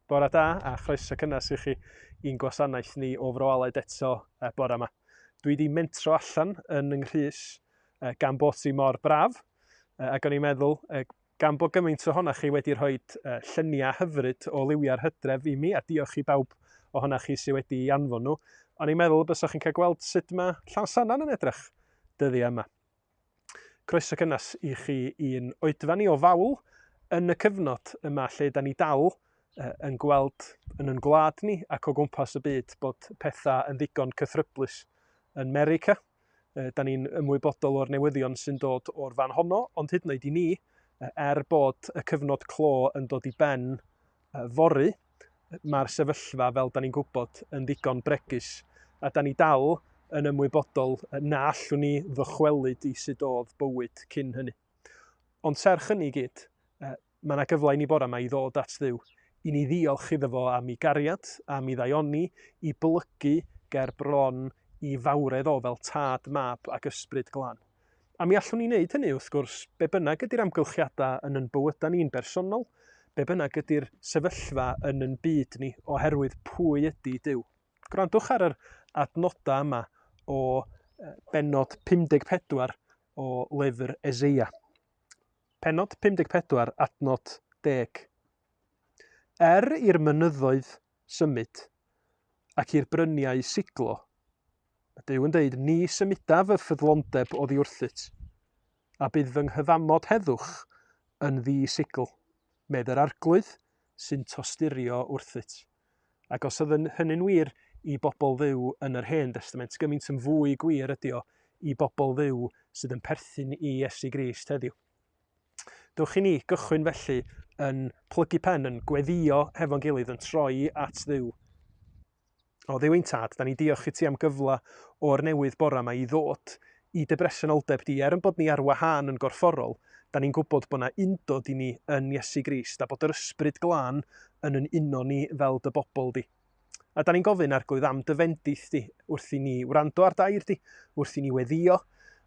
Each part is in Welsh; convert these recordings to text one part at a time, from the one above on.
Bore da a chroeso cynnes i chi i'n gwasanaeth ni o froaled eto bore yma. Dwi wedi mentro allan yn yng Nghrys gan bod ti mor braf ac o'n i'n meddwl gan bod gymaint ohonoch chi wedi rhoi lluniau hyfryd o liwiau'r Hydref i mi, a diolch i bawb ohonoch chi sydd wedi anfon nhw, o'n i'n meddwl bysach chi'n cael gweld sut mae Llawsanan yn edrych dyddi yma. Croeso cynnes i chi i'n oedfa ni o fawl yn y cyfnod yma lle da ni dal yn gweld yn yn gwlad ni ac o gwmpas y byd bod pethau yn ddigon cythryblus yn America. Da ni'n ymwybodol o'r newyddion sy'n dod o'r fan honno, ond hyd yn oed i ni, bod y cyfnod clo yn dod i ben fory, mae'r sefyllfa fel da ni'n gwybod yn ddigon bregus, a da ni dal yn ymwybodol na allwn ni ddychwelyd i sut oedd bywyd cyn hynny. Ond serch hynny i gyd, mae yna gyfle i ni bore yma i ddod at Dduw, i ni ddiolch iddo fo am ei gariad, am ei ddaioni, i blygu ger bron i fawredd o fel tad, mab ac ysbryd glân. A mi allwn ni wneud hynny wrth gwrs, be bynnag ydy'r amgylchiadau yn yn bywydau ni'n bersonol, be bynnag ydy'r sefyllfa yn yn byd ni oherwydd pwy ydy Duw. Gwrandwch ar yr adnodau yma o bennod 54 o lyfr Eseia. Pennod 54, adnod 10. I'r mynyddoedd symud ac i'r bryniau siglo, mae Duw yn deud, ni symudaf y ffyddlondeb oddi wrthyt, a bydd fy nghyfamod heddwch yn ddi-sigl, med yr arglwydd sy'n tosturio wrthyt. Ac os oedd hynny'n wir i bobl Dduw yn yr Hen Testament, gymaint yn fwy gwir ydi o i bobl Dduw sydd yn perthyn i Iesu Grist heddiw. Dewch i ni gychwyn felly yn plygu pen, yn gweddio hefo'n gilydd, yn troi at Dduw. O Dduw ein tad, da ni diolch i ti am gyfle o'r newydd bore yma i ddod i dy bresenoldeb di. Yn bod ni ar wahân yn gorfforol, da ni'n gwybod bod yna undod i ni yn Iesu Grist, a bod yr ysbryd glân yn uno ni fel dy bobl di. A da ni'n gofyn arglwydd am dy fendith di, wrth i ni wrando ar dair di, wrth i ni weddio,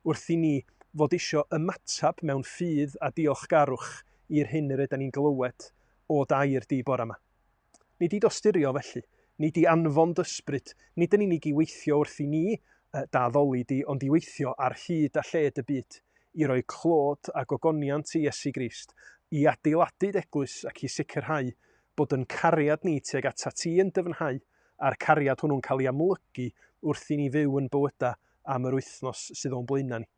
wrth i ni fod isio ymatab mewn ffydd a diolchgarwch i'r hyn yr ydyn ni'n glywed o dair di bore yma. Nid i dosturio felly, nid i anfon dysbryd, nid yn unig i weithio wrth i ni daddoli di, ond i weithio ar hyd a lled y byd, i roi clod a gogoniant i Iesu Grist, i adeiladu'r eglwys ac i sicrhau bod yn cariad ni tuag ata ti yn dyfnhau, a'r cariad hwnnw'n cael ei amlygu wrth i ni fyw yn bywydau am yr wythnos sydd o'n blaenau ni.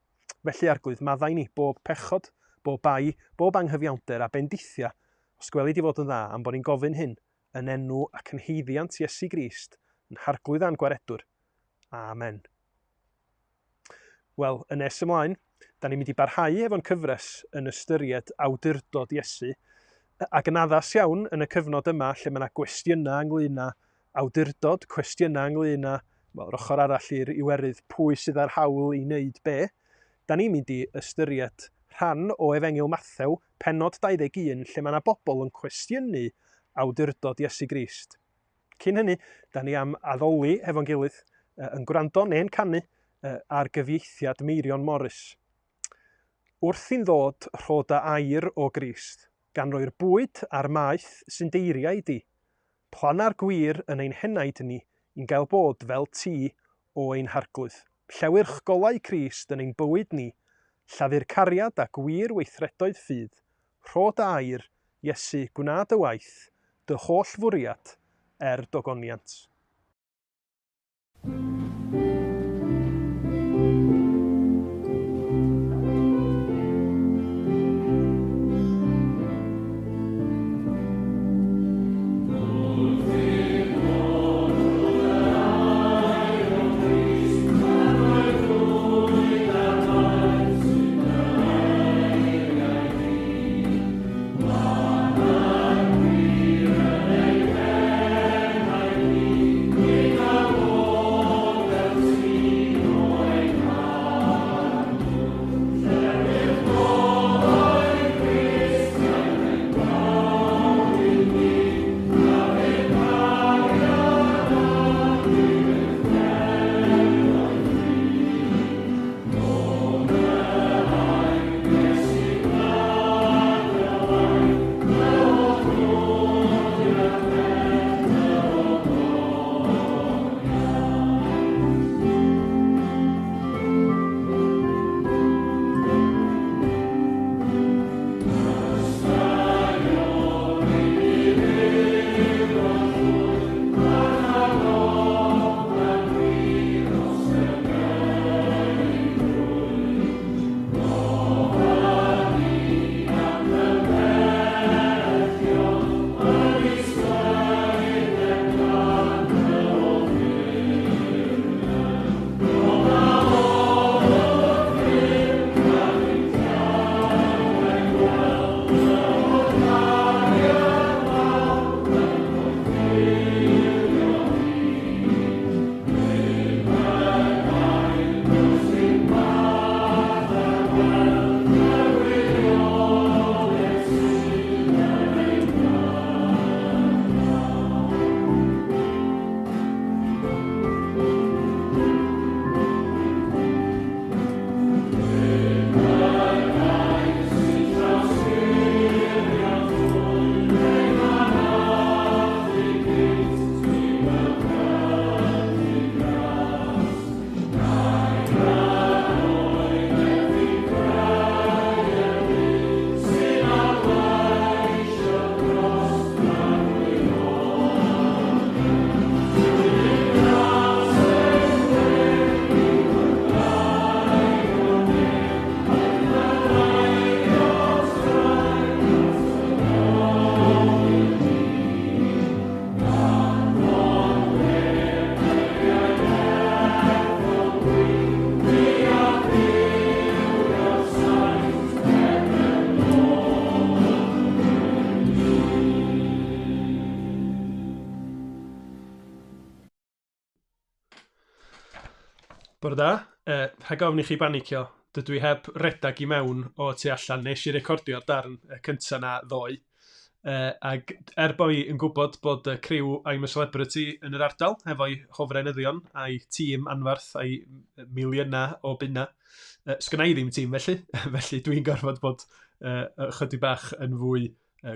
Felly arglwydd, maddau ni bob pechod, bob bai, bob anghyfiawnder a bendithia, os gweli di fod yn dda am bod ni'n gofyn hyn yn enw ac yn heiddiant Iesu Grist, yn harglwydd a'n gwaredwr. Amen. Wel, yn nes ymlaen, da ni'n mynd i barhau efo'n cyfres yn ystyried awdurdod Iesu, ac yn addas iawn yn y cyfnod yma lle mae yna gwestiynau ynglŷn â awdurdod, cwestiynau ynglŷn â, wel, yr ochr arall i'r iwerydd pwy sydd ar hawl i wneud be. Da ni'n mynd i ystyried rhan o Efengil Mathew, pennod 21, lle mae yna bobl yn cwestiynu awdurdod Iesu Grist. Cyn hynny, da ni am addoli efo'n gilydd yn gwrando neu'n canu ar gyfieithiad Meirion Morris. Wrth i'n ddod rhoda air o Grist, gan roi'r bwyd a'r maeth sy'n deiriau di, plana'r gwir yn ein henaid ni i'n gael bod fel ti o ein harglwydd. Llewyrch golau Crist yn ein bywyd ni, llafur cariad a gwir weithredoedd ffydd, rhod a air, Iesu, gwnaed y waith, dy holl fwriad, dogoniant. Bore da, rhag ofn i chi banicio, dydw i heb redag i mewn o tu allan, nes i recordio'r darn cyntaf na ddoe. Ag bo' i yn gwybod bod y criw I'm a Celebrity yn yr ardal, efo'i hofrenyddion a'i tîm anfarth a'i miliynau o bunna. Sgynna i ddim tîm felly, felly dwi'n gorfod bod chydig bach yn fwy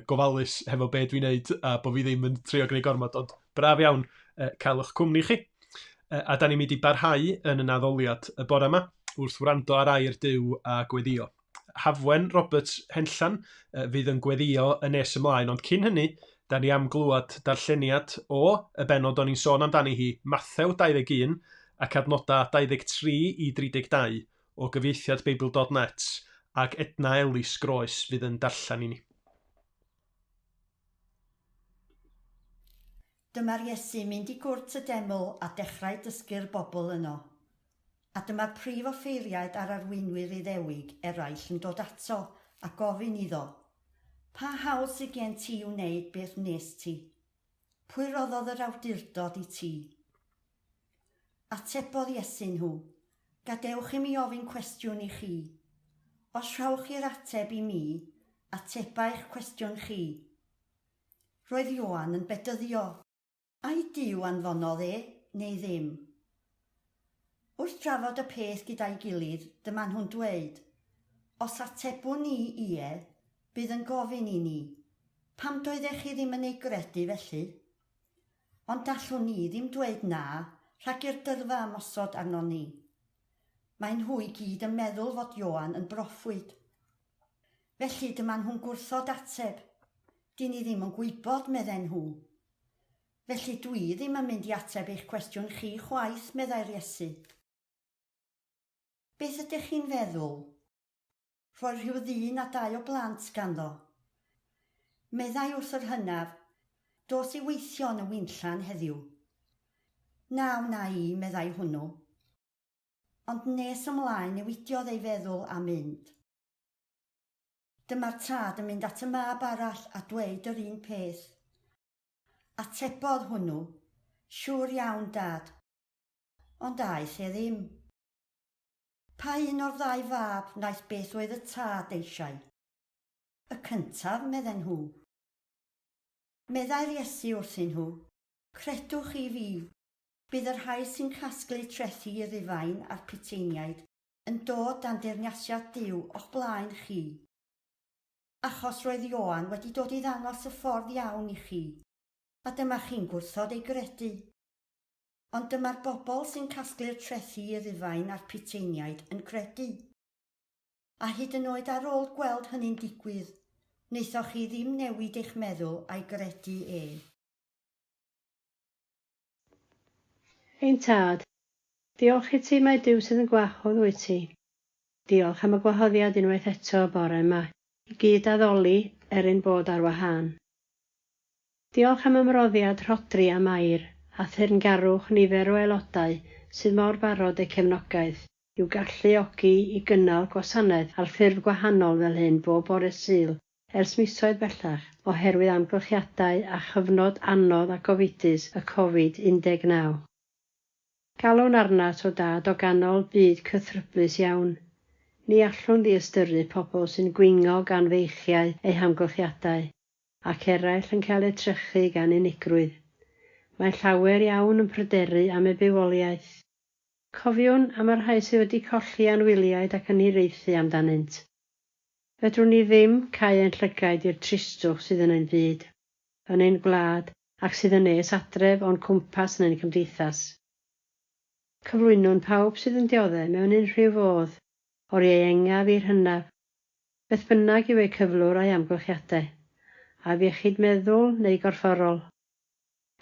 gofalus hefo be dwi'n neud a bod fi ddim yn trio gwneud gormod, ond braf iawn cael eich cwmni chi. A da ni'n mynd i barhau yn y naddoliad y bore yma wrth wrando ar air Duw a gweddio. Hafwen Robert Henllan fydd yn gweddio y nes ymlaen, ond cyn hynny, da ni am glwad darlleniad o y benod o'n i'n sôn amdani hi, Mathew 21 ac adnodau 23 i 32 o gyfieithiad Beibl.net ac Edna Elis Groes fydd yn darllen i ni. Dyma'r Iesu mynd i gwrt y deml a dechrau dysgu'r bobl yno. A dyma'r prif offeiriaid ar arweinwyr Iddewig eraill yn dod ato a gofyn iddo. Pa hawl sydd gen ti wneud beth nes ti? Pwy roddodd yr awdurdod i ti? Atebodd Iesu nhw. Gadewch i mi ofyn cwestiwn i chi. Os rhowch chi'r ateb i mi, ateba eich cwestiwn chi. Roedd Ioan yn bedyddio. Ai Duw anfonodd neu ddim? Wrth drafod y peth gyda'i gilydd, dyma nhw'n dweud. Os atebwn ni ie, bydd yn gofyn i ni. Pam doeddech chi ddim yn ei gredu felly? Ond allwn ni ddim dweud na, rhag i'r dyrfa ymosod arno ni. Mae nhw i gyd yn meddwl fod Ioan yn broffwyd. Felly dyma nhw'n gwrthod ateb. Di ni ddim yn gwybod, medden nhw. Felly dwi ddim yn mynd i ateb eich cwestiwn chi chwaith, meddai'r Iesu. Beth ydych chi'n feddwl? Rhoi'r rhyw ddyn a 2 o blant ganddo. Meddai wrth yr hynaf, dos i weithio yn y wynllan heddiw. Naw na i, meddai hwnnw. Ond nes ymlaen newidiodd ei feddwl a mynd. Dyma'r tad yn mynd at y mab arall a dweud yr un peth. Atebodd hwnnw, siŵr iawn dad, ond aeth e ddim. Pa un o'r 2 fab wnaeth beth oedd y tad eisiau? Y cyntaf, medden nhw. Meddai'r Iesu wrthyn nhw, credwch i fi, bydd yr rhai sy'n casglu trethu i Rufain a'r Piteiniaid yn dod dan deyrnasiad Duw o'ch blaen chi. Achos roedd Ioan wedi dod i ddangos y ffordd iawn i chi. A dyma chi'n gwrthod ei gredu. Ond dyma'r bobl sy'n casglu'r trethu i Rufain a'r Piteiniaid yn credu. A hyd yn oed ar ôl gweld hynny'n digwydd, wnaethoch chi ddim newid eich meddwl a'i gredu e. Ein tad, diolch i ti mae Duw sydd yn gwahodd wyt ti. Diolch am y gwahoddiad unwaith eto bore yma, i gyd addoli bod ar wahân. Diolch am ymroddiad rhodri am air, a thyrngarwch nifer o aelodau sydd mor barod eu cefnogaeth, i'w galluogi i gynnal gwasanaeth ar ffurf gwahanol fel hyn bob bore Sul, ers misoedd bellach, oherwydd amgylchiadau a chyfnod anodd a gofidus y Covid-19. Galwn arnat o dad o ganol byd cythryblus iawn. Ni allwn ddiystyru pobl sy'n gwingo gan feichiau eu hamgylchiadau, ac eraill yn cael eu trechu gan unigrwydd. Mae llawer iawn yn pryderu am eu bywoliaeth. Cofiwn am y rhai sydd wedi colli anwyliaid ac yn hiraethu amdanynt. Fedrwn ni ddim cau ein llygaid i'r tristwch sydd yn ein byd, yn ein gwlad ac sydd yn nes adref o'n cwmpas yn ein cymdeithas. Cyflwynwn pawb sydd yn dioddef mewn unrhyw fodd, o'r iengaf i'r hynaf, beth bynnag yw eu cyflwr a'i amgylchiadau, a iechyd meddwl neu gorfforol.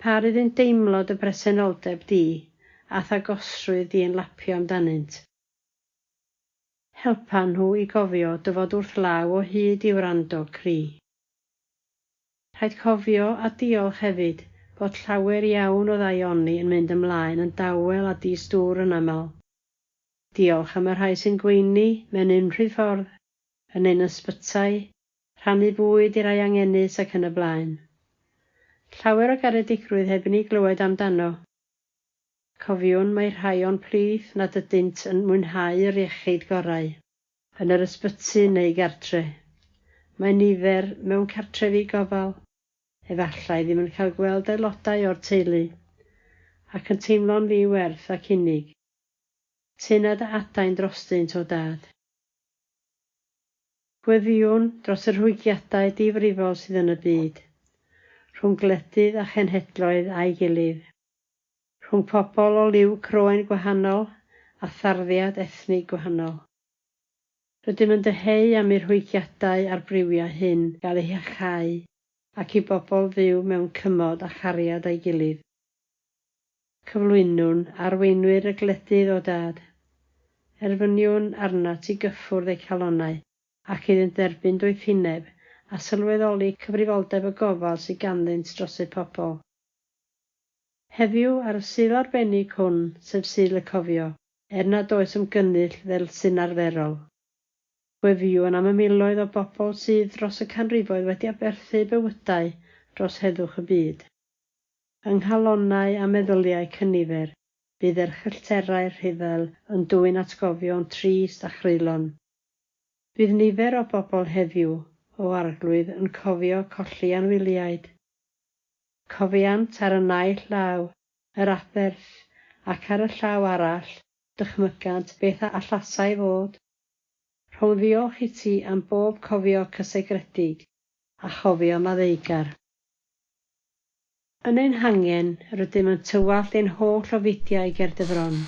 Pa rydyn deimlod y presenoldeb di, a thagosrwydd di yn lapio amdanynt. Helpa nhw i gofio dyfod wrth law o hyd i wrando cri. Rhaid cofio a diolch hefyd bod llawer iawn o ddaioni yn mynd ymlaen yn dawel a di-stŵr yn aml. Diolch am y rhai sy'n gweini mewn unrhyw ffordd, yn ein ysbytau, rhannu bwyd i'r rai angenus ac yn y blaen. Llawer o garedigrwydd heb ni glywed amdano. Cofiwn mae rhai o'n plith nad ydynt yn mwynhau'r iechyd gorau, yn yr ysbyty neu gartre. Mae nifer mewn cartrefi gofal, efallai ddim yn cael gweld aelodau o'r teulu, ac yn teimlo'n ddiwerth ac unig. Tynad a adain drostynt o dad. Gweddiwn dros yr rhwygiadau difrifol sydd yn y byd, rhwng gwledydd a chenhedloedd a'i gilydd, rhwng pobl o liw croen gwahanol a tharddiad ethnig gwahanol. Rydym yn deheu am i'r rhwygiadau a'r briwiau hyn gael eu hychau ac i bobl fyw mewn cymod a chariad a'i gilydd. Cyflwynwn arweinwyr y gwledydd o dad. Erfyniwn arnat i gyffwrdd eu calonnau ac iddynt derbyn doethineb a sylweddoli cyfrifoldeb y gofal sydd ganddynt dros eu pobl. Heddiw ar y sul arbennig hwn, sef sul y cofio, nad oes ymgynnull fel sy'n arferol. Gwefiwn am y miloedd o bobl sydd dros y canrifoedd wedi aberthu bywydau dros heddwch y byd. Yng nghalonnau a meddyliau cynifer, bydd erchyllterau'r rhyfel yn dwyn atgofion trist a chrylon. Bydd nifer o bobl heddiw o arglwydd yn cofio colli anwyliaid. Cofiant ar y naill law, yr aberth, ac ar y llaw arall, dychmygant beth allasai fod. Rhwng ddiolch i ti am bob cofio cysegredig a chofio maddeugar. Yn ein hangen, rydym yn tywallt ein holl ofidiau ger dyfron.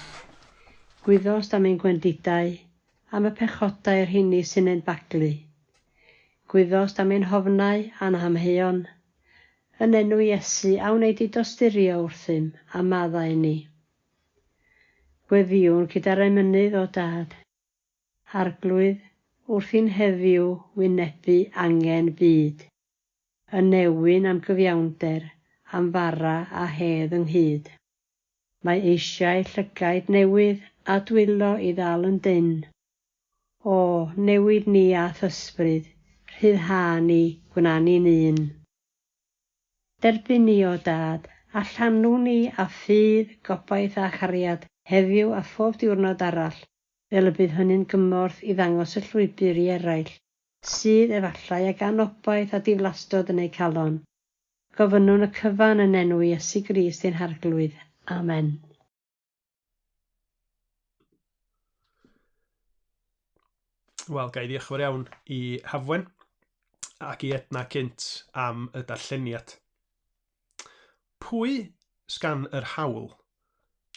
Gwyddost am ein gwendidau, am y pechodau'r rheini sy'n ein baglu. Gwyddost am ein hofnau a'n hamheuon. Yn enw Iesu a wneud i dosturio wrthym a maddau ni. Gweddiwn gyda'r emynydd o dad. Arglwydd wrth i'n heddiw wynebu angen byd. Yn newyn am gyfiawnder, am fara a hedd ynghyd. Mae eisiau llygaid newydd a dwylo i ddal yn dyn. O, newid ni ath ysbryd, rhyddha ni, gwna ni'n un. Derbyn ni o dad, a llanw ni a ffydd, gobaith a chariad, heddiw a phob diwrnod arall, fel y bydd hynny'n gymorth i ddangos y llwybr i eraill, sydd efallai ag anobaith a diflastod yn ei calon. Gofynnwn y cyfan yn enw Iesu Grist ein harglwydd. Amen. Wel, gai ddiolch fawr iawn i Hafwen ac i Edna cynt am y darlleniad. Pwy sgan yr hawl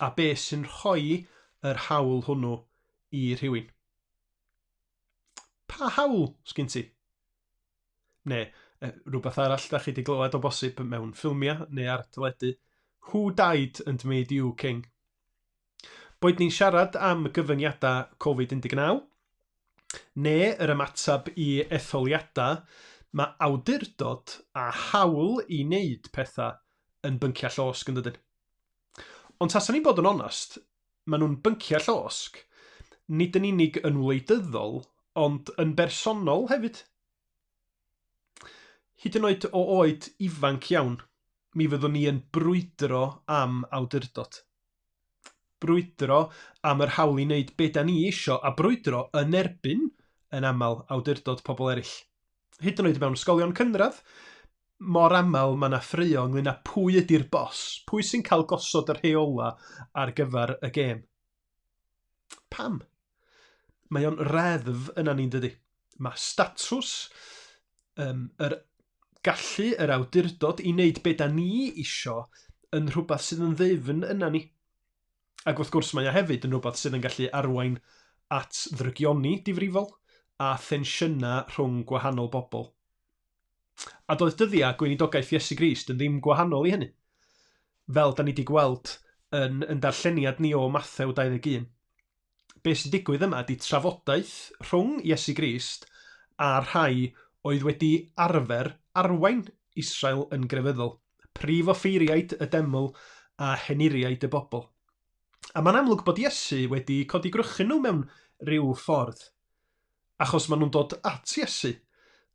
a beth sy'n rhoi yr hawl hwnnw i rhywun? Pa hawl sgyn ti? Neu rhywbeth arall da chi wedi glywed o bosib mewn ffilmiau neu ar teledu. Who died and made you king? Boed ni'n siarad am gyfyngiadau Covid-19 neu yr ymatab i etholiadau, mae awdurdod a hawl i wneud pethau yn byncia llosg yn dydyn. Ond tasan ni'n bod yn onest, maen nhw'n byncia llosg, nid yn unig yn wleidyddol, ond yn bersonol hefyd. Hyd yn oed o oed ifanc iawn, mi fyddwn ni yn brwydro am awdurdod. Brwydro am yr hawl i wneud be da ni isio, a brwydro yn erbyn yn aml awdurdod pobl eraill. Hyd yn oed mewn ysgolion cynradd, mor aml mae yna ffraeo ynglŷn â pwy ydy'r bos, pwy sy'n cael gosod yr rheola ar gyfer y gêm. Pam? Mae o'n reddf yna ni'n dydy. Mae statws, yr gallu, yr awdurdod i wneud be da ni isio yn rhywbeth sydd yn ddefn yna ni. Ac wrth gwrs mae o hefyd yn rhywbeth sydd yn gallu arwain at ddrygioni difrifol a thensiynau rhwng gwahanol bobl. A doedd dyddiau gweinidogaeth Iesu Grist yn ddim gwahanol i hynny. Fel da ni wedi gweld yn darlleniad ni o Mathew 21. Be sy'n digwydd yma ydy trafodaeth rhwng Iesu Grist a rhai oedd wedi arfer arwain Israel yn grefyddol. Prif offeiriaid y deml a heniriaid y bobl. A mae'n amlwg bod Iesu wedi codi grwchyn nhw mewn rhyw ffordd. Achos maen nhw'n dod at Iesu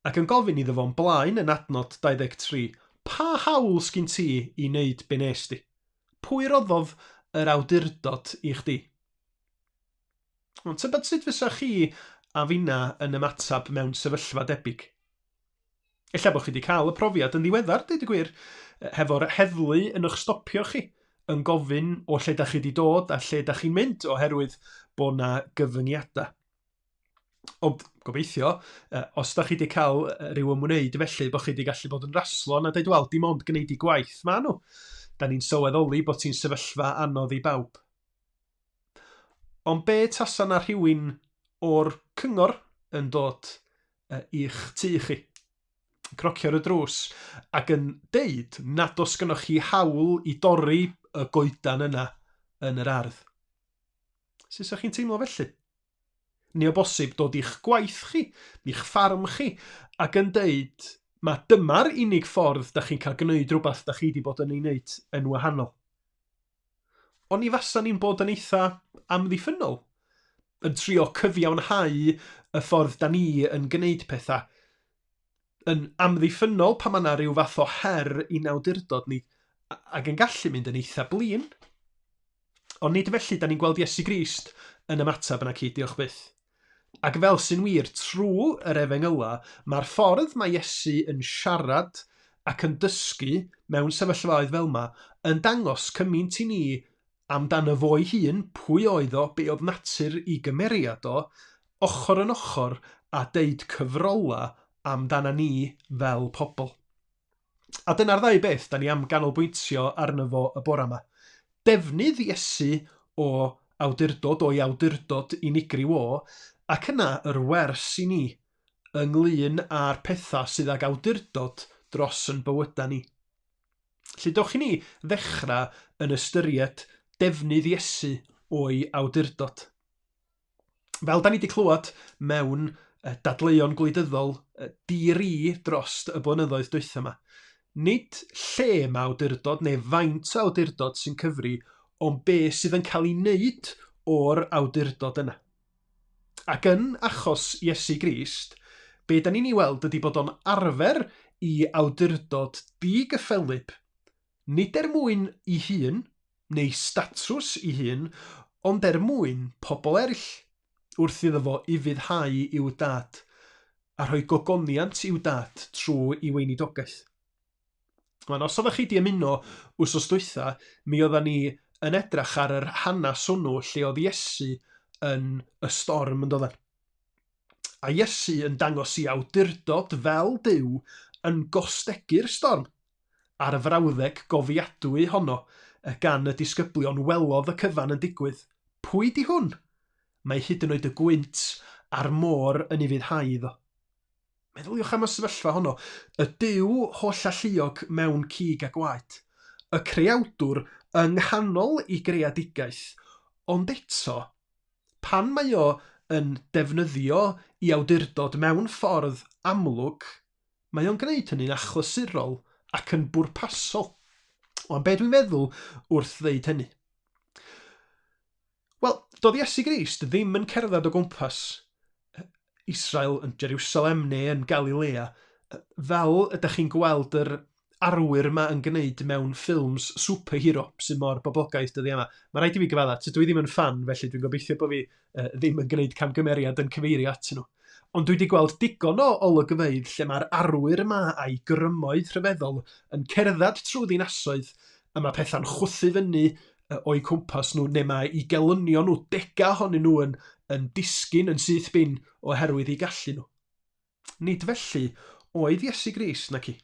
ac yn gofyn iddo fo'n blaen yn adnod 23, pa hawl sgyn ti i wneud be nes di? Pwy roddodd yr awdurdod i chdi? Ond tybed sut fysa chi a finna yn ymatab mewn sefyllfa debyg? Ella bod chi wedi cael y profiad yn ddiweddar, deud y gwir, hefo'r heddlu yn eich stopio chi, yn gofyn o lle da chi wedi dod a lle da chi'n mynd oherwydd bod na gyfyngiadau. Ond gobeithio, os da chi wedi cael rhyw ymwneud felly bod chi wedi gallu bod yn raslo a dweud, wel, dim ond gwneud I gwaith ma nhw. Da ni'n sylweddoli bod ti'n sefyllfa anodd I bawb. Ond be tasa na rhywun o'r cyngor yn dod i'ch tu chi? Crocio ar y drws ac yn deud nad os gynnwch chi hawl I dorri y goedan yna yn yr ardd. Sut ydych chi'n teimlo felly? Neu o bosib dod i'ch gwaith chi, i'ch ffarm chi, ac yn deud mae dyma'r unig ffordd da chi'n cael gwneud rhywbeth da chi wedi bod yn ei wneud yn wahanol. Ond I fasa ni'n bod yn eitha amddiffynol, yn trio cyfiawnhau y ffordd da ni yn gwneud pethau, yn amddiffynol pan mae yna rhyw fath o her i'n awdurdod ni, ac yn gallu mynd yn eitha blin. Ond nid felly da ni'n gweld Iesu Grist yn ymatab yna ci, diolch byth. Ac fel sy'n wir trwy yr efengyla, mae'r ffordd mae Iesu yn siarad ac yn dysgu mewn sefyllfaoedd fel yma yn dangos cymaint I ni amdano fo'i hun, pwy oedd o, be oedd natur I gymeriad o, ochr yn ochr a deud cyfrola amdana ni fel pobl. A dyna'r ddau beth da ni am ganolbwyntio arno fo y bore yma. Defnydd Iesu o awdurdod, o'i awdurdod unigryw o, ac yna yr wers I ni ynglyn â'r pethau sydd ag awdurdod dros yn bywyda ni. Felly dowch I ni ddechrau yn ystyried defnydd Iesu o'i awdurdod. Fel da ni wedi clywed mewn dadleuon gwleidyddol di-ri dros y blynyddoedd dwytha yma, nid lle mae awdurdod neu faint o awdurdod sy'n cyfri, ond be sydd yn cael ei wneud o'r awdurdod yna. Ac yn achos Iesu Grist, be da ni'n ei weld ydy bod o'n arfer I awdurdod di-gyffelyb, nid mwyn I hun, neu statws I hun, ond mwyn pobl eraill, wrth iddo fo I fyddhau i'w dad, a rhoi gogoniant i'w dad trwy I weinidogaeth. Ond os oeddech chi di ymuno wsos dwytha, mi oedda ni yn edrach ar yr hanes hwnnw lle oedd Iesu yn y storm yn doddan. A Iesu yn dangos I awdurdod fel Duw yn gostegu'r storm, a'r frawddeg gofiadwy honno gan y disgyblion welodd y cyfan yn digwydd. Pwy di hwn? Mae hyd yn oed y gwynt a'r môr yn ei fyddhau iddo. Meddyliwch am y sefyllfa honno, y Duw hollalluog mewn cig a gwaed, y creawdwr yng nghanol I greadigaeth, ond eto, pan mae o yn defnyddio I awdurdod mewn ffordd amlwg, mae o'n gwneud hynny'n achlysurol ac yn bwrpasol. Ond be dwi'n meddwl wrth ddeud hynny? Wel, doedd Iesu Grist ddim yn cerdded o gwmpas Israel yn Jerusalem neu yn Galilea, fel ydych chi'n gweld yr arwyr yma yn gwneud mewn ffilms superhero sy'n mor boblogaidd dyddi yma. Mae rhaid I fi gyfadda, dwi ddim yn fan, felly dwi'n gobeithio bod fi ddim yn gwneud camgymeriad yn cyfeirio atyn nhw. Ond dwi wedi gweld digon o olygfeydd lle mae'r arwyr yma a'i grymoedd rhyfeddol yn cerdded trwy ddinasoedd a mae pethau'n chwthu fyny o'i cwmpas nhw, neu mae I gelynio nhw, dega ohonyn nhw yn disgyn, yn syth bin oherwydd I gallu nhw. Nid felly oedd Iesu Grist nac I.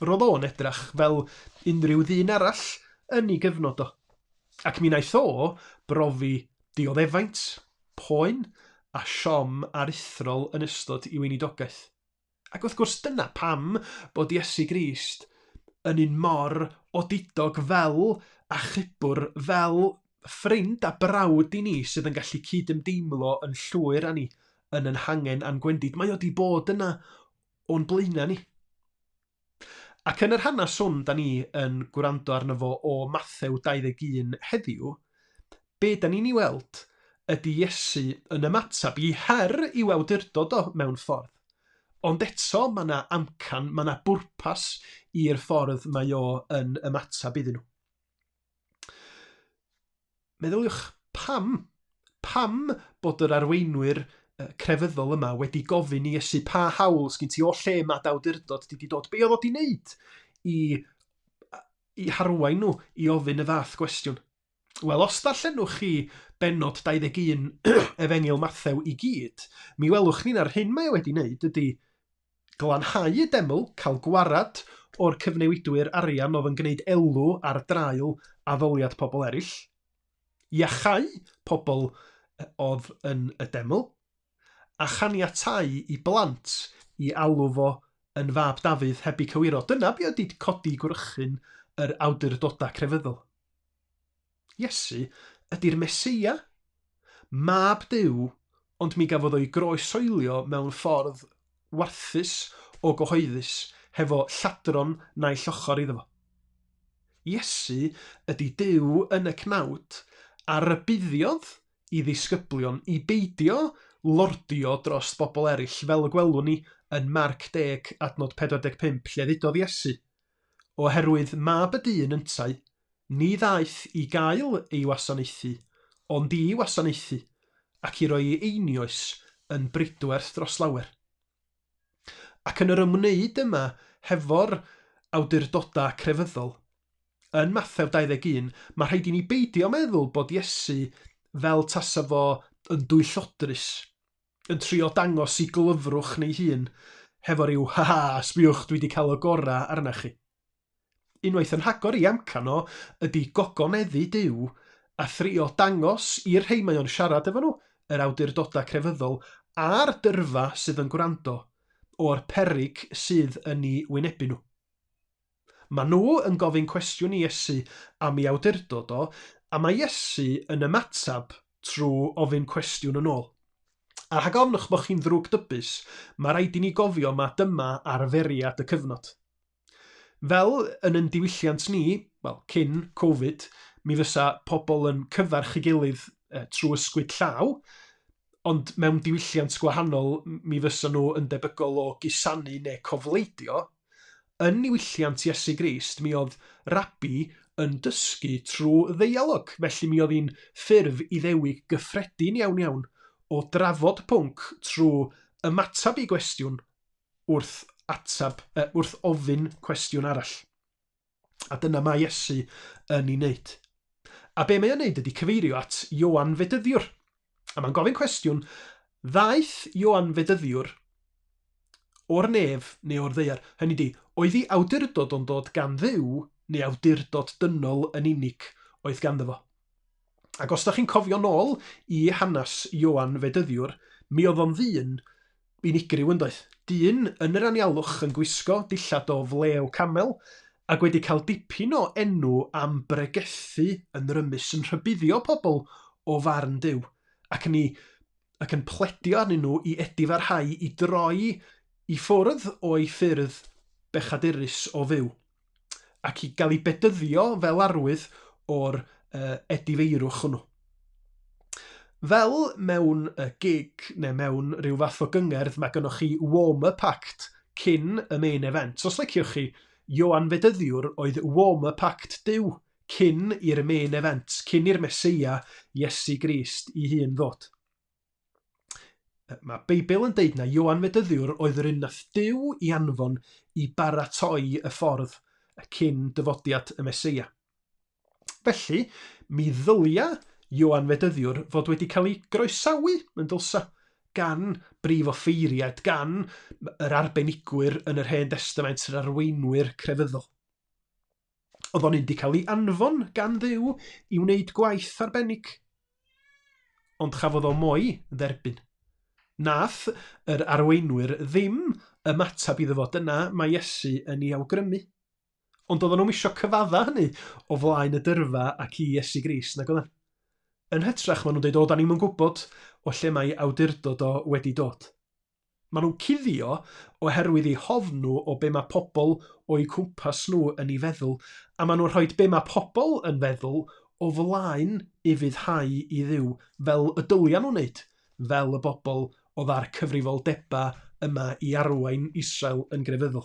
Roedd o'n edrach fel unrhyw ddyn arall yn ei gyfnod o. Ac mi wnaeth o brofi dioddefaint, poen a siom aruthrol yn ystod I weinidogaeth. Ac wrth gwrs dyna pam bod Iesu Grist yn un mor odidog fel a chybwr, fel ffrind a brawd I ni sydd yn gallu cydymdeimlo yn llwyr â ni yn yn hangen a'n gwendid. Mae o di bod yna o'n blaena ni. Ac yn yr hanes hwn, da ni yn gwrando arno fo o Mathew 21 heddiw, be da ni'n ei weld ydy Iesu yn ymatab I her i'w awdurdod o mewn ffordd. Ond eto mae yna amcan, mae yna bwrpas i'r ffordd mae o yn ymatab iddyn nhw. meddyliwch pam bod yr arweinwyr crefyddol yma wedi gofyn i Iesu pa hawl sgyn ti o lle mae awdurdod wedi dod. Be oedd o di wneud i harwain nhw i ofyn y fath gwestiwn? Wel, os darllenwch chi benod 21 Efengil Mathew i gyd, mi welwch ni'n ar hyn mae wedi wneud ydy glanhau y deml, cael gwarad o'r cyfnewidwyr arian oedd yn gwneud elw ar draul addoliad pobl eraill, iachau pobl oedd yn y deml, a chaniatau i blant i alw fo yn fab Dafydd heb eu cywiro. Dyna be oedd wedi codi gwrychyn yr awdurdodau crefyddol. Iesu ydy'r Mesia, mab Duw, ond mi gafodd o'i groesoelio mewn ffordd warthus o gyhoeddus hefo lladron naill ochr iddo fo. Iesu ydy Duw yn y cnawd a rybuddiodd i ddisgyblion i beidio lordio dros bobl eraill fel y gwelwn ni yn Marc 10 adnod 45 lle ddudodd Iesu. Oherwydd mab y dyn yntau, ni ddaeth i gael ei wasanaethu, ond i wasanaethu, ac i roi ei einioes yn bridwerth dros lawer. Ac yn yr ymwneud yma hefo'r awdurdodau crefyddol, yn Mathew 21, mae rhaid i ni beidio meddwl bod Iesu fel tasa fo yn dwyllodrus, yn trio dangos i glyfrwch neu hun, hefo ryw, haha, sbiwch, dwi wedi cael y gorau arna chi. Unwaith yn hagor i amcan o ydy gogoneddu Duw a thrio dangos i'r rhai mae o'n siarad efo nhw, yr awdurdodau crefyddol, a'r dyrfa sydd yn gwrando o'r peryg sydd yn ei wynebu nhw. Mae nhw yn gofyn cwestiwn i Iesu am ei awdurdod o, a mae Iesu yn ymatab trwy ofyn cwestiwn yn ôl. A rhag ofnwch bod chi'n ddrwg dybus, mae rhaid i ni gofio mae dyma arferiad y cyfnod. Fel yn ein diwylliant ni, wel, cyn Covid, mi fysa pobl yn cyfarch ei gilydd trwy ysgwyd llaw, ond mewn diwylliant gwahanol mi fysa nhw yn debygol o gusanu neu cofleidio. Yn niwylliant Iesu Grist, mi oedd rabi yn dysgu trwy ddeialog, felly mi oedd hi'n ffurf i ddewig gyffredin iawn o drafod pwnc trwy ymatab i gwestiwn wrth ofyn cwestiwn arall. A dyna mae Iesu yn ei wneud. A be mae o'n wneud ydy cyfeirio at Ioan Fedyddiwr. A mae'n gofyn cwestiwn, ddaeth Ioan Fedyddiwr o'r nef neu o'r ddaear? Hynny di, oedd hi awdurdod o'n dod gan Dduw neu awdurdod dynol yn unig oedd ganddo fo? Ac os da chi'n cofio nôl i hanes Ioan Fedyddiwr, mi oedd o'n ddyn unigryw yn doedd. Dyn yn yr anialwch yn gwisgo dillad o flew camel ac wedi cael dipyn o enw am bregethu yn rymus yn rhybuddio pobl o farn Duw ac yn pledio arnyn nhw i edifarhau i droi i ffwrdd o'i ffyrdd bechadurus o fyw ac i gael ei bedyddio fel arwydd o'r edifeirwch hwnnw. Fel mewn gig neu mewn rhyw fath o gyngerdd, mae gennych chi warm-up act cyn y main event. Os liciwch chi, Ioan Fedyddiwr oedd warm-up act Duw cyn i'r main event, cyn i'r Mesia Iesu Grist i hun ddod. Mae Beibl yn deud na Ioan Fedyddiwr oedd yr un nath Duw i anfon i baratoi y ffordd cyn dyfodiad y Mesia. Felly, mi ddylia Ioan Fedyddiwr fod wedi cael ei groesawu yn dylsa gan brif offeiriad, gan yr arbenigwyr yn yr Hen Testament, yr arweinwyr crefyddol. Oedd o'n wedi cael ei anfon gan Dduw i wneud gwaith arbennig. Ond chafodd o moi dderbyn. Nath yr arweinwyr ddim ymatab iddo fo, dyna mae Iesu yn ei awgrymu. Ond oedden nhw'n isio cyfadda hynny o flaen y dyrfa ac i Iesu Grist nag oedden. Yn hytrach maen nhw'n dweud, da ni'n gwybod o lle mae awdurdod o wedi dod. Maen nhw'n cuddio oherwydd eu hofnw o be mae pobl o'i cwmpas nhw yn ei feddwl, a maen nhw'n rhoi be mae pobl yn feddwl o flaen i fyddhau i Dduw, fel y dylia nhw'n wneud, fel y bobl oedd ar cyfrifoldeba yma i arwain Israel yn grefyddol.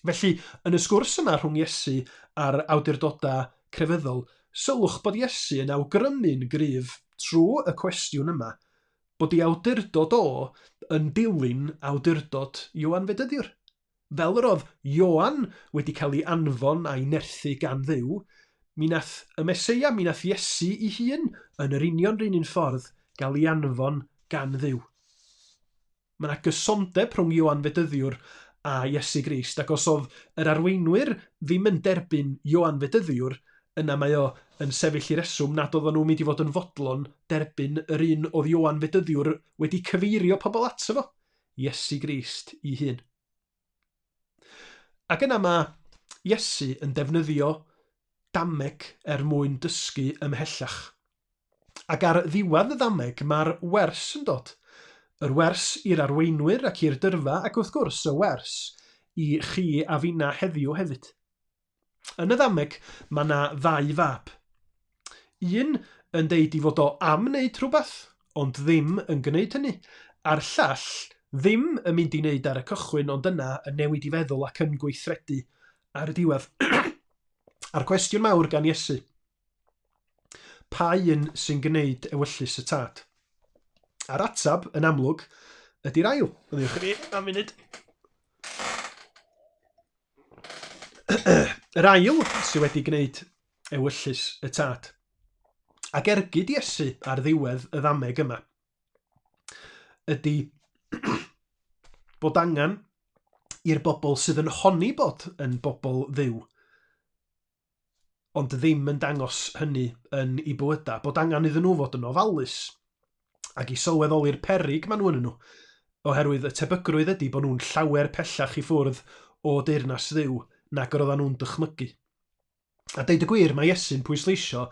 Felly, yn y sgwrs yma rhwng Iesu a'r awdurdodau crefyddol, sylwch bod Iesu yn awgrymu'n gryf trwy y cwestiwn yma bod ei awdurdod o yn dilyn awdurdod Ioan Fedyddiwr. Fel yr oedd Ioan wedi cael ei anfon a'i nerthu gan Dduw, mi nath y Meseia, mi nath Iesu ei hun yn yr union rhan un ffordd gael ei anfon gan Dduw. Mae yna gysondeb rhwng Ioan Fedyddiwr a Iesu Grist, ac os oedd yr arweinwyr ddim yn derbyn Ioan Fedyddiwr, yna mae o yn sefyll i reswm nad oedden nhw'n mynd i fod yn fodlon derbyn yr un oedd Ioan Fedyddiwr wedi cyfeirio pobl ato fo, Iesu Grist ei hun. Ac yna mae Iesu yn defnyddio dameg mwyn dysgu ymhellach. Ac ar ddiwedd y dameg mae'r wers yn dod. Yr wers i'r arweinwyr ac i'r dyrfa, ac wrth gwrs y wers i chi a finna heddiw hefyd. Yn y ddameg mae yna ddau fab. Un yn deud i fod o am wneud rhywbeth, ond ddim yn gwneud hynny. A'r llall ddim yn mynd i wneud ar y cychwyn, ond yna yn newid i feddwl ac yn gweithredu ar y diwedd. A'r cwestiwn mawr gan Iesu. Pa un sy'n gwneud ewyllys y tad? A'r atab, yn amlwg, ydy'r ail. Ydiwch chi, am munud. Yr ail sydd wedi gwneud ewyllys y tad. Ac ergyd Iesu ar ddiwedd y ddameg yma ydy bod angen i'r bobl sydd yn honni bod yn bobl Dduw, ond ddim yn dangos hynny yn ei bywyda, bod angen iddyn nhw fod yn ofalus ac i sylweddoli'r peryg maen nhw yn nhw, oherwydd y tebygrwydd ydy bod nhw'n llawer pellach i ffwrdd o deyrnas Dduw nag yr oedden nhw'n dychmygu. A deud y gwir, mae Iesu'n pwysleisio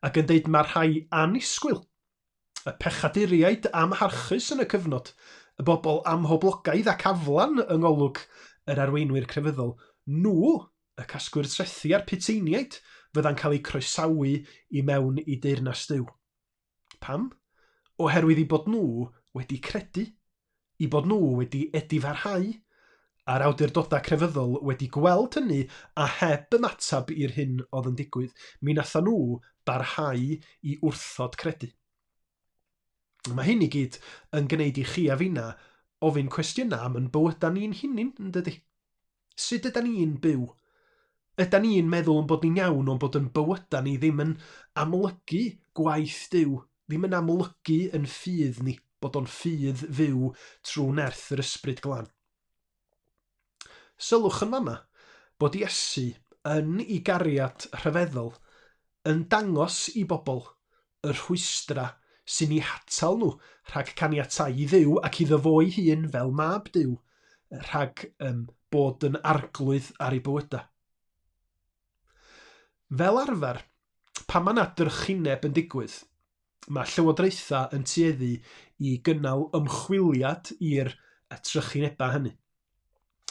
ac yn deud mae'r rhai anisgwyl, y pechaduriaid amharchus yn y cyfnod, y bobl amhoblogaidd ac aflan yng ngolwg yr arweinwyr crefyddol, nhw, y casgwyr trethu a'r Piteiniaid, fydda'n cael eu croesawu i mewn i deyrnas Dduw. Pam? Oherwydd i bod nhw wedi credu, i bod nhw wedi edifarhau, a'r awdurdodau crefyddol wedi gweld hynny a heb ymatab i'r hyn oedd yn digwydd, mi natha nhw barhau i wrthod credu. Mae hyn i gyd yn gwneud i chi a finna ofyn cwestiynau am yn bywydau ni'n hunin, yn dydi? Sut ydyn ni'n byw? Ydyn ni'n meddwl bod ni'n iawn ond bod yn bywydau ni ddim yn amlygu gwaith Duw, ddim yn amlygu yn ffydd ni, bod o'n ffydd fyw trwy nerth yr ysbryd glân. Sylwch yn fama bod Iesu yn ei gariad rhyfeddol yn dangos i bobl y rhwystra sy'n ei hatal nhw rhag caniatáu i Dduw ac iddo fo ei hun fel mab Duw, rhag bod yn arglwydd ar ei bywydau. Fel arfer, pan mae yna drychineb yn digwydd, mae llywodraethau yn tueddu i gynnal ymchwiliad i'r trychinebau hynny.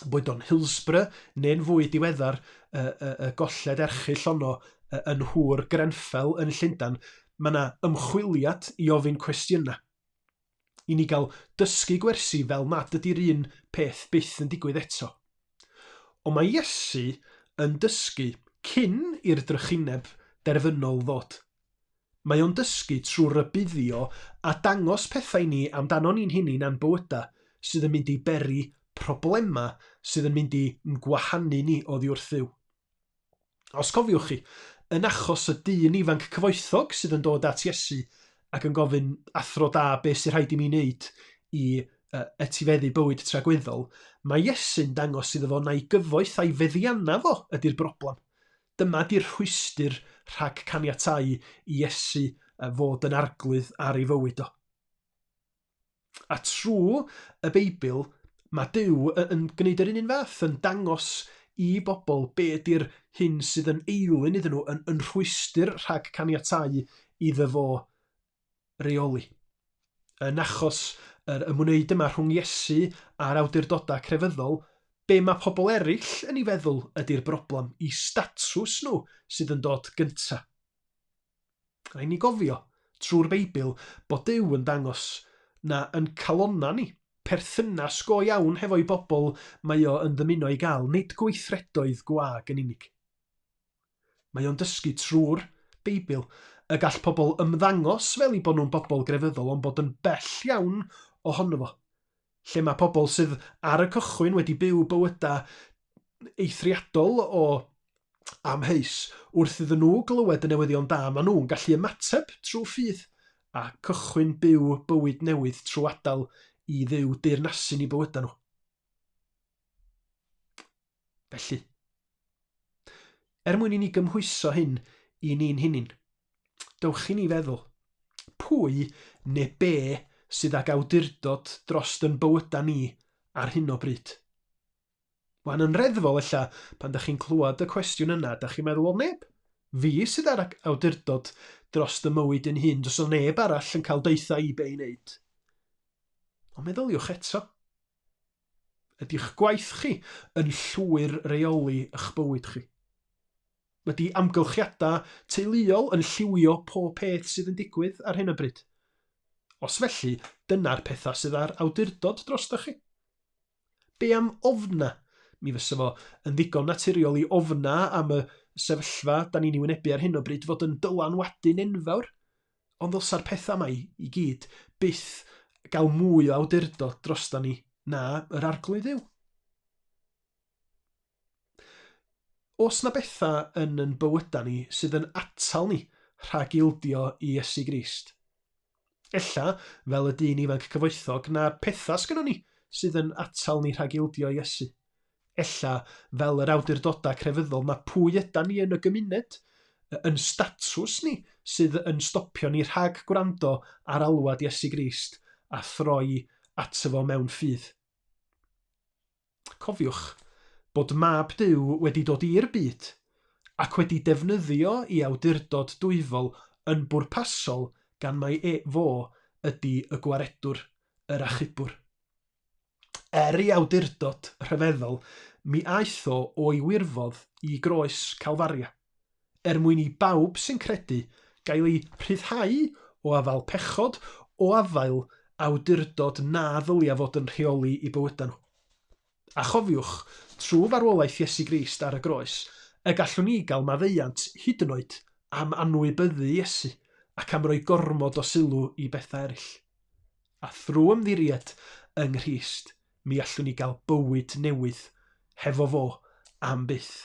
Boed o'n Hillsborough neu'n fwy diweddar y golled erchyll honno yn Hŵr Grenfell yn Llundain, mae yna ymchwiliad i ofyn cwestiynau. I ni gael dysgu gwersi fel nad ydy'r un peth byth yn digwydd eto. Ond mae Iesu yn dysgu cyn i'r drychineb derfynol ddod. Mae o'n dysgu trwy rybuddio a dangos pethau ni amdano ni'n hunin a'n bywydau sydd yn mynd i beri problema sydd yn mynd i gwahanu ni oddi wrth Dduw. Os cofiwch chi, yn achos y dyn ifanc cyfoethog sydd yn dod at Iesu ac yn gofyn athro da beth sy'n rhaid i mi wneud i etifeddu bywyd tragweddol, mae Iesu'n dangos iddo fo na i gyfoeth a'i feddianna fo ydy'r broblem. Dyma di'r rhwystyr rhag caniatáu i Iesu fod yn arglwydd ar ei fywyd o. A trwy y Beibl, mae Duw yn gwneud yr un fath, yn dangos i bobl be ydy'r hyn sydd yn eilyn iddyn nhw, yn rhwystyr rhag caniatáu iddo fo reoli. Yn achos y ymwneud yma rhwng Iesu a'r awdurdodau crefyddol, be mae pobl eraill yn ei feddwl ydy'r broblem, i statws nhw sydd yn dod gynta. Rhaid ni gofio trwy'r Beibl bod Duw yn dangos na yn calonna ni, perthynas go iawn hefo'i bobl mae o yn dymuno i gael, nid gweithredoedd gwag yn unig. Mae o'n dysgu trwy'r Beibl, y gall pobl ymddangos fel i bod nhw'n bobl grefyddol ond bod yn bell iawn ohono fo. Lle mae pobl sydd ar y cychwyn wedi byw bywyda eithriadol o amheus wrth iddyn nhw glywed y newyddion da, mae nhw'n gallu ymateb trwy ffydd a cychwyn byw bywyd newydd trwy adael i ddiw deyrnasu ni bywyda nhw. Felly, mwyn i ni gymhwyso hyn i ni'n hunin, dewch i ni feddwl, pwy neu be sydd ag awdurdod dros yn bywyda ni ar hyn o bryd? Wan yn reddfol ella, pan da chi'n clywed y cwestiwn yna, da chi'n meddwl, wel neb, fi sydd ar awdurdod dros y mywyd yn hun, dos o neb arall yn cael deitha i be i wneud. Ond meddyliwch eto. Ydy'ch gwaith chi yn llwyr reoli eich bywyd chi? Ydy amgylchiadau teuluol yn lliwio pob peth sydd yn digwydd ar hyn o bryd? Os felly, dyna'r pethau sydd ar awdurdod dros chi. Be am ofna? Mi fysa fo yn ddigon naturiol i ofna am y sefyllfa da ni'n ei wynebu ar hyn o bryd fod yn dylanwadu'n enfawr. Ond ddylsa'r pethau yma i gyd byth gael mwy o awdurdod dros ni na yr arglwydd yw. Os na bethau yn bywyda ni sydd yn atal ni rhag ildio i Iesu Grist? Ella, fel y dyn ifanc cyfoethog, na pethau sgynnon ni sydd yn atal ni rhag ildio i Iesu. Ella, fel yr awdurdodau crefyddol, na pwy ydan ni yn y gymuned, yn statws ni sydd yn stopio ni rhag gwrando ar alwad Iesu Grist a throi ato fo mewn ffydd. Cofiwch bod mab Duw wedi dod i'r byd ac wedi defnyddio i awdurdod dwyfol yn bwrpasol gan mai fo ydy y gwaredwr, yr achubwr. I awdurdod rhyfeddol, mi aeth o o'i wirfodd i groes Calfaria, mwyn i bawb sy'n credu gael ei rhyddhau o afael pechod o afael awdurdod na ddylia fod yn rheoli i bywyda nhw. A chofiwch, trwy farwolaeth Iesu Grist ar y groes, y gallwn ni gael maddeuant hyd yn oed am anwybyddu Iesu ac am roi gormod o sylw i bethau eraill. A thrwy ymddiried yng Nghrist, mi allwn ni gael bywyd newydd hefo fo am byth.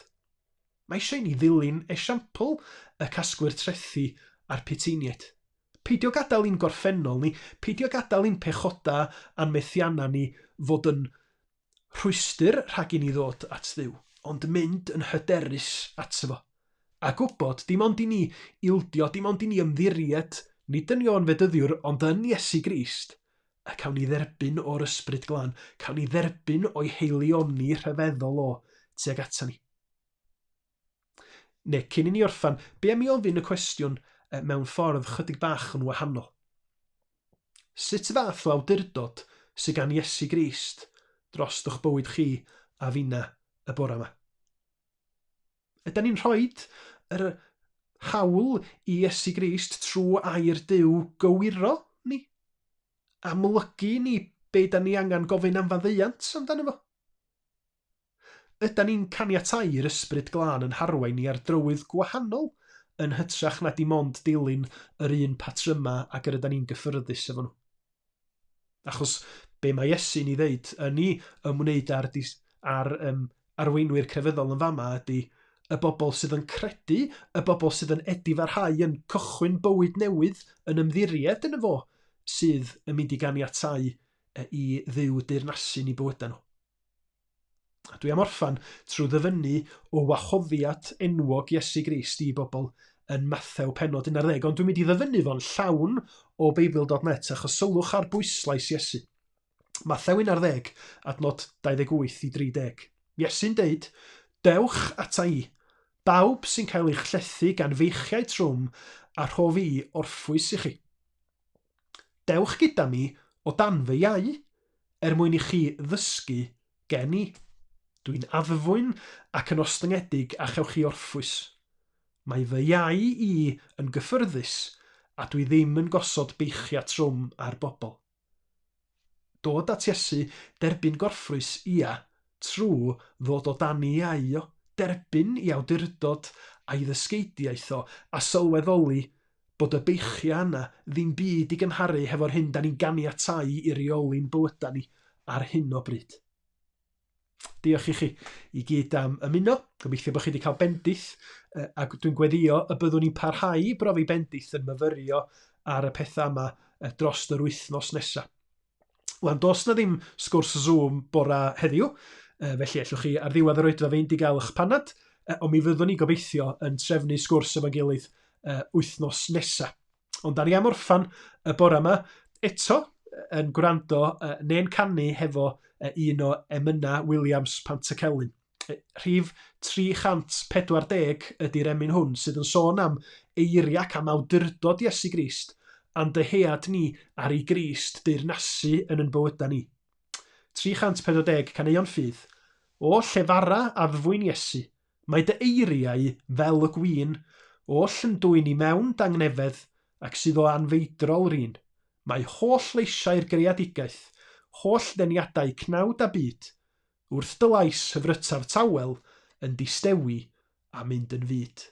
Mae eisiau ni ddilyn esiampl y casgwyr trethu a'r Piteiniaid. Peidio gadael i'n gorffennol ni, peidio gadael i'n pechoda a'n methianna ni fod yn rhwystyr rhag i ni ddod at Dduw, ond mynd yn hyderus ato fo. A gwybod, dim ond i ni ildio, dim ond i ni ymddiried, nid yn Ioan Fedyddiwr, ond yn Iesu Grist, a cawn ni dderbyn o'r ysbryd glân, cawn ni dderbyn o'i heilioni rhyfeddol o tuag ata ni. Neu, cyn i ni orffan, be am i ofyn y cwestiwn mewn ffordd chydig bach yn wahanol? Sut fath o awdurdod sydd gan Iesu Grist dros eich bywyd chi a finna y bore yma? Ydyn ni'n rhoi yr hawl i Iesu Grist trwy air Duw gywiro ni? Amlygu ni be da ni angen gofyn am faddeuant amdano fo? Ydyn ni'n caniatáu i'r ysbryd glân yn harwain ni ar drywydd gwahanol yn hytrach na dim ond dilyn yr un patryma ac yr ydyn ni'n gyffyrddus efo nhw? Achos be mae Iesu'n ei ddeud yn ei ymwneud ar arweinwyr crefyddol yn fama ydy y bobl sydd yn credu, y bobl sydd yn edifarhau yn cychwyn bywyd newydd yn ymddiried yn efo sydd yn mynd i ganiatáu i Dduw deyrnasu ni bywyda nhw. Dwi am orffan trwy ddyfynnu o wahoddiad enwog Iesu Grist i bobl yn Mathew pennod 11, ond dwi'n mynd i ddyfynnu fo'n llawn o Beibl.net achos sylwch ar bwyslais Iesu. Mathew 11, adnod 28 i 30. Iesu'n deud, dewch ata i, bawb sy'n cael eich llethu gan feichiau trwm a rhof i orffwys i chi. Dewch gyda mi o dan fy iau, mwyn i chi ddysgu gen i. Dwi'n addfwyn ac yn ostyngedig a chewch chi orffwys. Mae fy iau i yn gyffyrddus a dwi ddim yn gosod beichia trwm ar bobl. Dod at Iesu, derbyn gorffwys ia, trwy ddod o dan i iau o, derbyn i awdurdod a'i ddysgeidiaeth o, a sylweddoli bod y beichia yna ddim byd i gymharu hefo'r hyn da ni'n ganiatáu i reoli'n bywyda ni ar hyn o bryd. Diolch i chi i gyd am ymuno. Gobeithio bod chi wedi cael bendith, ac dwi'n gweddio y byddwn ni'n parhau i brofi bendith yn myfyrio ar y pethau yma dros yr wythnos nesaf. Wel, dos na ddim sgwrs Zoom bora heddiw, felly allwch chi ar ddiwedd yr oedfa fynd i gael eich panad, ond mi fyddwn ni gobeithio yn trefnu sgwrs efo'n gilydd wythnos nesaf. Ond da ni am orffan y bora yma eto yn gwrando neu'n canu hefo un o emyna Williams Pantycelyn. Rhif 340 ydy'r emyn hwn sydd yn sôn am eiria ac am awdurdod Iesu Grist a'n dyhead ni ar ei Grist deyrnasu yn bywyda ni. 340 caneuon ffydd. O llefara addfwyn Iesu, mae dy eiriau fel y gwyn, oll yn dwyn i mewn dangnefedd ac sydd o anfeidrol rin. Mae holl leisiau'r greadigaeth, holl ddeniadau cnawd a byd, wrth dy lais hyfrytaf tawel yn distewi a mynd yn fyd.